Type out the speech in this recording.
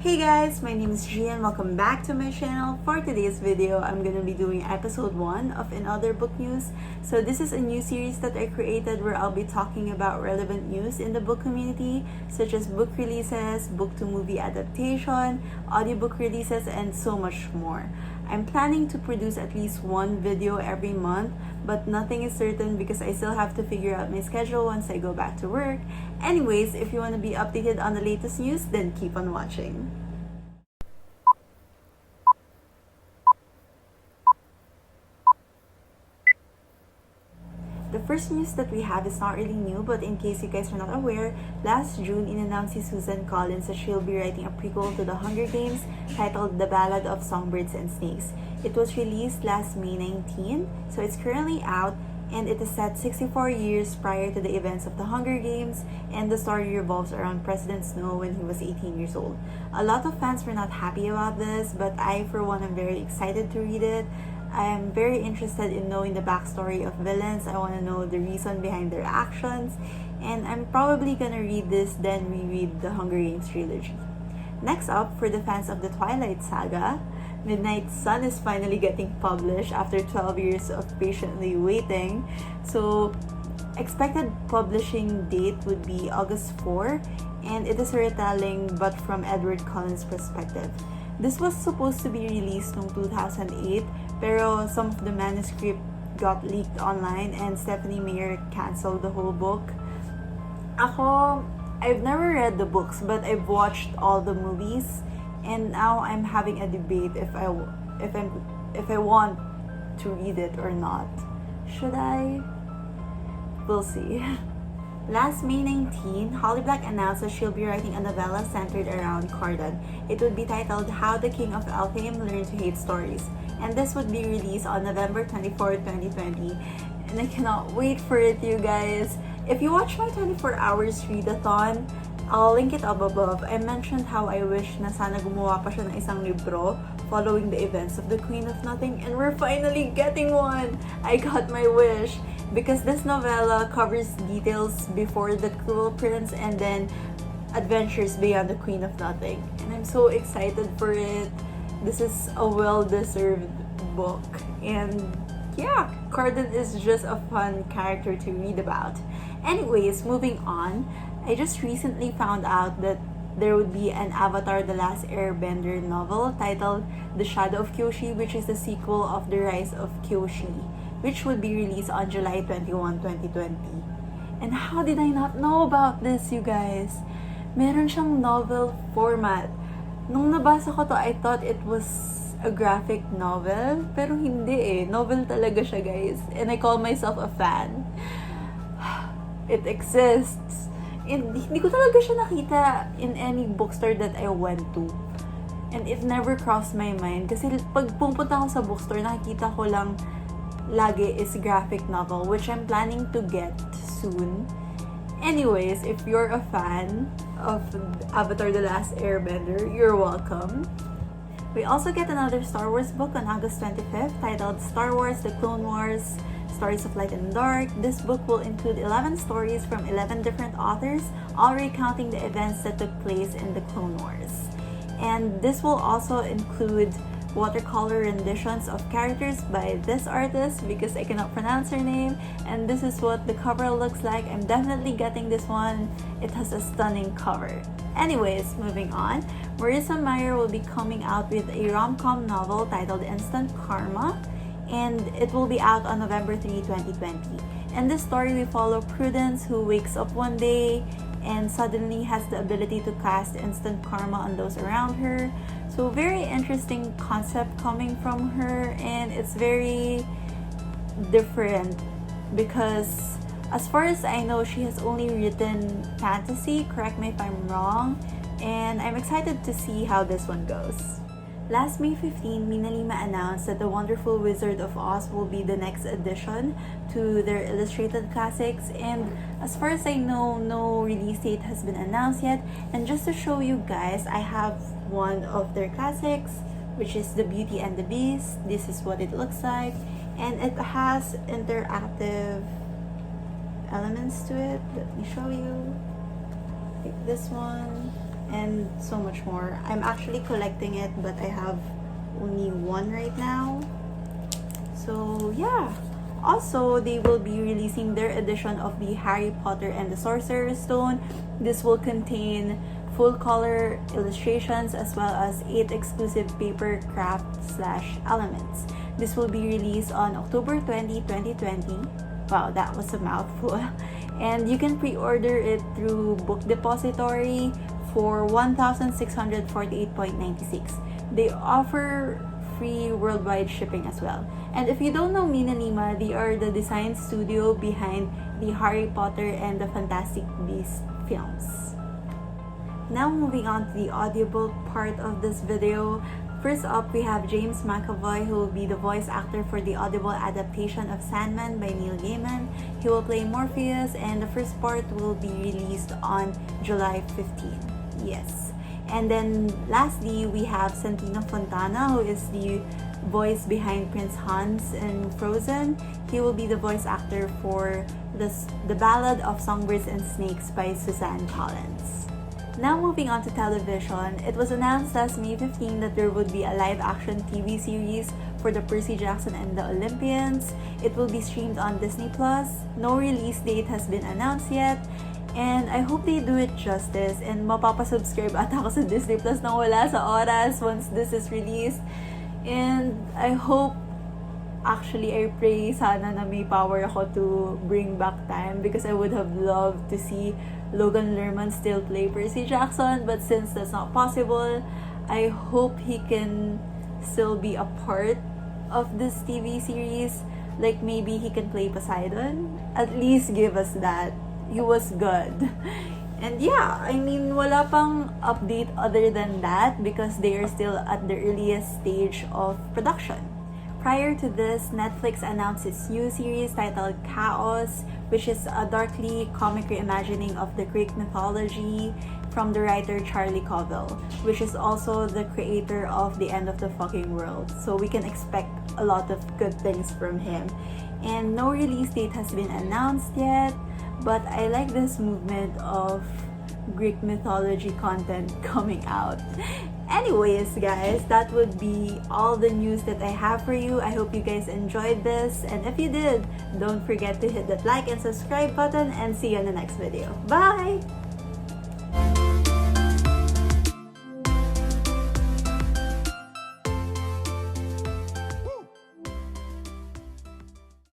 Hey guys, my name is G and welcome back to my channel. For today's video, I'm gonna be doing episode 1 of Another Book News. So this is a new series that I created where I'll be talking about relevant news in the book community, such as book releases, book to movie adaptation, audiobook releases, and so much more. I'm planning to produce at least one video every month, but nothing is certain because I still have to figure out my schedule once I go back to work. Anyways, if you want to be updated on the latest news, then keep on watching. The first news that we have is not really new, but in case you guys are not aware, last June in-announced si Suzanne Collins that she'll be writing a prequel to The Hunger Games titled The Ballad of Songbirds and Snakes. It was released last May 19, so it's currently out, and it is set 64 years prior to the events of The Hunger Games, and the story revolves around President Snow when he was 18 years old. A lot of fans were not happy about this, but I, for one, am very excited to read it. I'm very interested in knowing the backstory of villains. I want to know the reason behind their actions, and I'm probably gonna read this then reread the Hunger Games trilogy. Next up, for the fans of the Twilight Saga, Midnight Sun is finally getting published after 12 years of patiently waiting. So, expected publishing date would be August 4, and it is a retelling but from Edward Cullen's perspective. This was supposed to be released in 2008, pero some of the manuscript got leaked online and Stephanie Meyer canceled the whole book. I've never read the books, but I've watched all the movies, and now I'm having a debate if I want to read it or not. Should I? We'll see. Last May 19, Holly Black announced that she'll be writing a novella centered around Cardon. It would be titled How the King of Elfame Learned to Hate Stories, and this would be released on November 24, 2020. And I cannot wait for it, you guys. If you watch my 24 hours readathon, I'll link it up above. I mentioned how I wish na sana gumawa pa siya ng isang libro following the events of the Queen of Nothing, and we're finally getting one! I got my wish! Because this novella covers details before the Cruel Prince and then adventures beyond the Queen of Nothing. And I'm so excited for it. This is a well-deserved book. And yeah, Cardon is just a fun character to read about. Anyways, moving on, I just recently found out that there would be an Avatar The Last Airbender novel titled The Shadow of Kyoshi, which is the sequel of The Rise of Kyoshi, which would be released on July 21, 2020. And how did I not know about this, you guys? Meron siyang novel format. Nung nabasa ko to, I thought it was a graphic novel, pero hindi eh. Novel talaga siya, guys. And I call myself a fan. It exists. And hindi ko talaga siya nakita in any bookstore that I went to. And it never crossed my mind. Kasi pag pumunta ako sa bookstore, nakikita ko lang lagi is graphic novel, which I'm planning to get soon. Anyways, if you're a fan of Avatar The Last Airbender, you're welcome. We also get another Star Wars book on August 25th titled Star Wars The Clone Wars Stories of Light and Dark. This book will include 11 stories from 11 different authors, all recounting the events that took place in the Clone Wars. And this will also include watercolor renditions of characters by this artist because I cannot pronounce her name, and this is what the cover looks like. I'm definitely getting this one. It has a stunning cover. Anyways, moving on, Marissa Meyer will be coming out with a rom-com novel titled Instant Karma, and it will be out on November 3, 2020. In this story, we follow Prudence, who wakes up one day and suddenly has the ability to cast instant karma on those around her. So very interesting concept coming from her, and it's very different because as far as I know, she has only written fantasy, correct me if I'm wrong, and I'm excited to see how this one goes. Last May 15, Minalima announced that The Wonderful Wizard of Oz will be the next addition to their illustrated classics, and as far as I know, no release date has been announced yet. And just to show you guys, I have one of their classics, which is The Beauty and the Beast. This is what it looks like, and it has interactive elements to it. Let me show you. Like this one. and so much more. I'm actually collecting it, but I have only one right now. So yeah. Also, they will be releasing their edition of the Harry Potter and the Sorcerer's Stone. This will contain full color illustrations as well as 8 exclusive paper craft / elements. This will be released on October 20, 2020. Wow, that was a mouthful. And you can pre-order it through Book Depository for 1,648.96. They offer free worldwide shipping as well. And if you don't know Mina Lima, they are the design studio behind the Harry Potter and the Fantastic Beasts films. Now moving on to the audiobook part of this video. First up, we have James McAvoy, who will be the voice actor for the audible adaptation of Sandman by Neil Gaiman. He will play Morpheus, and the first part will be released on July 15. Yes. And then lastly, we have Santino Fontana, who is the voice behind Prince Hans in Frozen. He will be the voice actor for the Ballad of Songbirds and Snakes by Suzanne Collins. Now moving on to television, it was announced last May 15 that there would be a live-action TV series for the Percy Jackson and the Olympians. It will be streamed on Disney+. No release date has been announced yet. And I hope they do it justice and mapapasubscribe ata ako sa Disney Plus nang wala sa oras once this is released. And I hope, actually, I pray sana na may power ako to bring back time because I would have loved to see Logan Lerman still play Percy Jackson. But since that's not possible, I hope he can still be a part of this TV series. Like maybe he can play Poseidon. At least give us that. He was good. And yeah, I mean, wala pang update other than that because they are still at the earliest stage of production. Prior to this, Netflix announced its new series titled Chaos, which is a darkly comic reimagining of the Greek mythology from the writer Charlie Covell, which is also the creator of The End of the Fucking World. So we can expect a lot of good things from him. And no release date has been announced yet. But I like this movement of Greek mythology content coming out. Anyways, guys, that would be all the news that I have for you. I hope you guys enjoyed this. And if you did, don't forget to hit that like and subscribe button and see you in the next video. Bye!